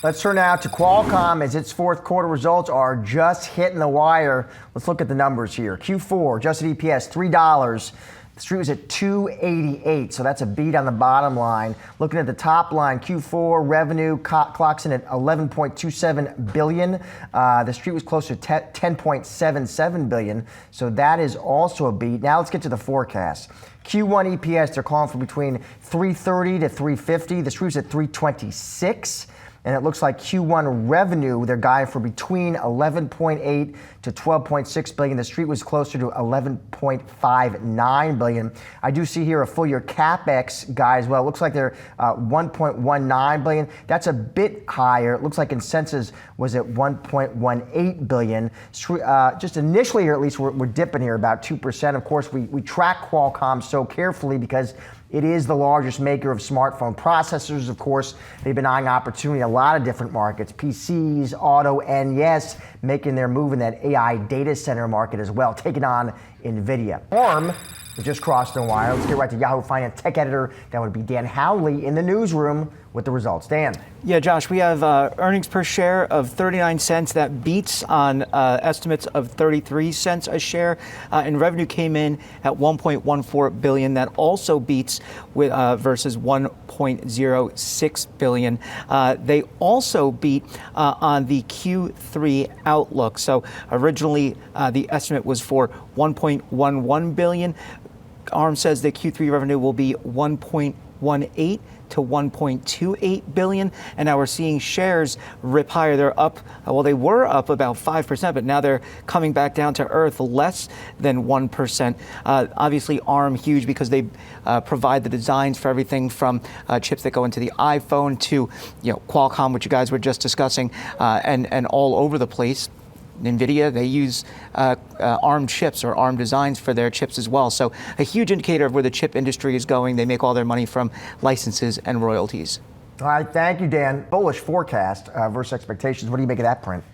Let's turn now to Qualcomm as its fourth quarter results are just hitting the wire. Let's look at the numbers here. Q4, adjusted EPS, $3. The street was at $2.88, so that's a beat on the bottom line. Looking at the top line, Q4 revenue clocks in at $11.27 billion. The street was closer to $10.77 billion, so that is also a beat. Now let's get to the forecast. Q1 EPS, they're calling for between $3.30 to $3.50. The street was at $3.26. And it looks like Q1 revenue, they're guiding for between 11.8 to 12.6 billion. The street was closer to 11.59 billion. I do see here a full year CapEx guide as well. It looks like they're 1.19 billion. That's a bit higher. It looks like consensus was at 1.18 billion. Just initially here, at least, we're dipping here about 2%. Of course, we track Qualcomm so carefully because it is the largest maker of smartphone processors. Of course, they've been eyeing opportunity in a lot of different markets, PCs, auto, and yes, making their move in that AI data center market as well, taking on NVIDIA. ARM just crossed the wire. Let's get right to Yahoo Finance tech editor. That would be Dan Howley in the newsroom with the results. Dan. Yeah, Josh, we have earnings per share of 39 cents. That beats on estimates of 33 cents a share. And revenue came in at 1.14 billion. That also beats with versus 1.06 billion. They also beat on the Q3 outlook. So originally the estimate was for 1.11 billion. ARM says that Q3 revenue will be 1.18 to 1.28 billion, and now we're seeing shares rip higher. They're up, well, they were up about 5%, but now they're coming back down to earth, less than 1%. Obviously, ARM huge because they provide the designs for everything from chips that go into the iPhone to, Qualcomm, which you guys were just discussing, and all over the place. NVIDIA, they use ARM chips or ARM designs for their chips as well. So a huge indicator of where the chip industry is going. They make all their money from licenses and royalties. All right, thank you, Dan. Bullish forecast versus expectations. What do you make of that print?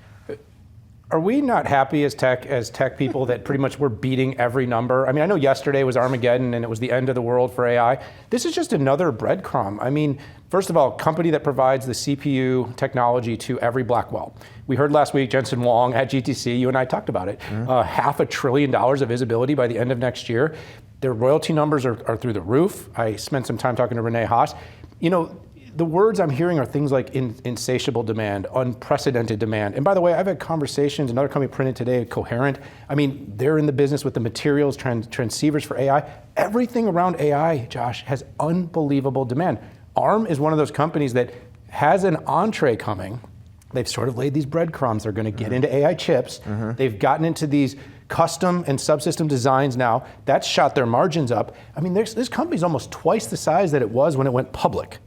Are we not happy as tech people that pretty much we're beating every number? I mean, I know yesterday was Armageddon and it was the end of the world for AI. This is just another breadcrumb. I mean, first of all, a company that provides the CPU technology to every Blackwell. We heard last week Jensen Huang at GTC, you and I talked about it, $500 billion of visibility by the end of next year. Their royalty numbers are through the roof. I spent some time talking to Renee Haas. The words I'm hearing are things like insatiable demand, unprecedented demand. And by the way, I've had conversations, another company printed today, Coherent. I mean, they're in the business with the materials, transceivers for AI. Everything around AI, Josh, has unbelievable demand. ARM is one of those companies that has an entree coming. They've sort of laid these breadcrumbs. They're going to get into AI chips. They've gotten into these custom and subsystem designs now. That's shot their margins up. I mean, this company's almost twice the size that it was when it went public.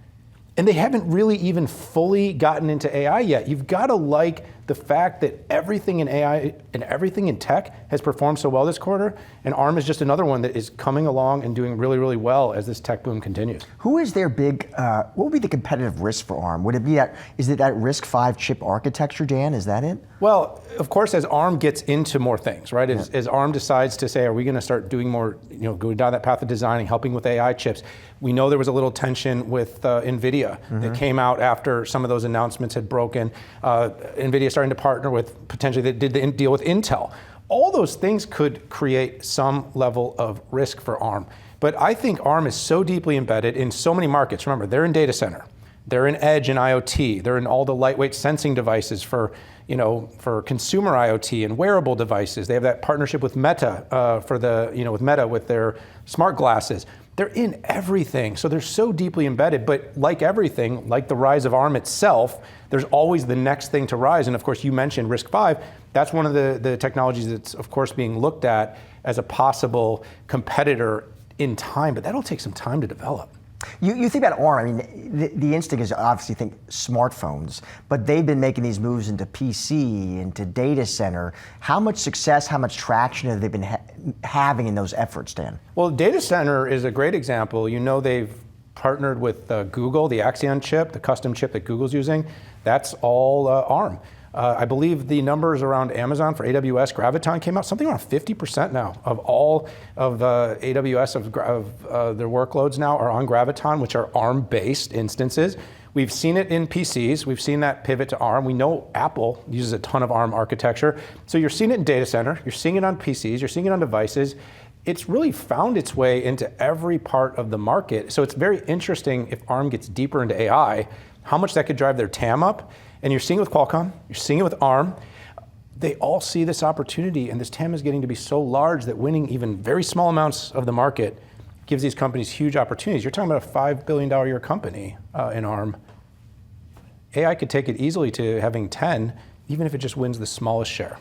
And they haven't really even fully gotten into AI yet. You've got to like the fact that everything in AI and everything in tech has performed so well this quarter, and ARM is just another one that is coming along and doing really, really well as this tech boom continues. Who is their big, what would be the competitive risk for ARM? Would it be is it that RISC-V chip architecture, Dan? Is that it? Well, of course, as ARM gets into more things, right? As ARM decides to say, are we going to start doing more, going down that path of designing, helping with AI chips? We know there was a little tension with NVIDIA that came out after some of those announcements had broken. NVIDIA starting to partner with, potentially they did the deal with Intel. All those things could create some level of risk for ARM. But I think ARM is so deeply embedded in so many markets. Remember, they're in data center. They're in edge and IoT. They're in all the lightweight sensing devices for consumer IoT and wearable devices. They have that partnership with Meta with their smart glasses. They're in everything. So they're so deeply embedded. But like everything, like the rise of ARM itself, there's always the next thing to rise. And of course, you mentioned RISC-V. That's one of the technologies that's, of course, being looked at as a possible competitor in time. But that'll take some time to develop. You think about ARM, I mean, the instinct is obviously think smartphones, but they've been making these moves into PC, into data center. How much success, how much traction have they been having in those efforts, Dan? Well, data center is a great example. They've partnered with Google, the Axion chip, the custom chip that Google's using. That's all ARM. I believe the numbers around Amazon for AWS Graviton came out something around 50% now of all of AWS of their workloads now are on Graviton, which are ARM-based instances. We've seen it in PCs. We've seen that pivot to ARM. We know Apple uses a ton of ARM architecture. So you're seeing it in data center. You're seeing it on PCs. You're seeing it on devices. It's really found its way into every part of the market. So it's very interesting if ARM gets deeper into AI, how much that could drive their TAM up. And you're seeing it with Qualcomm. You're seeing it with ARM. They all see this opportunity, and this TAM is getting to be so large that winning even very small amounts of the market gives these companies huge opportunities. You're talking about a $5 billion a year company in ARM. AI could take it easily to having 10, even if it just wins the smallest share.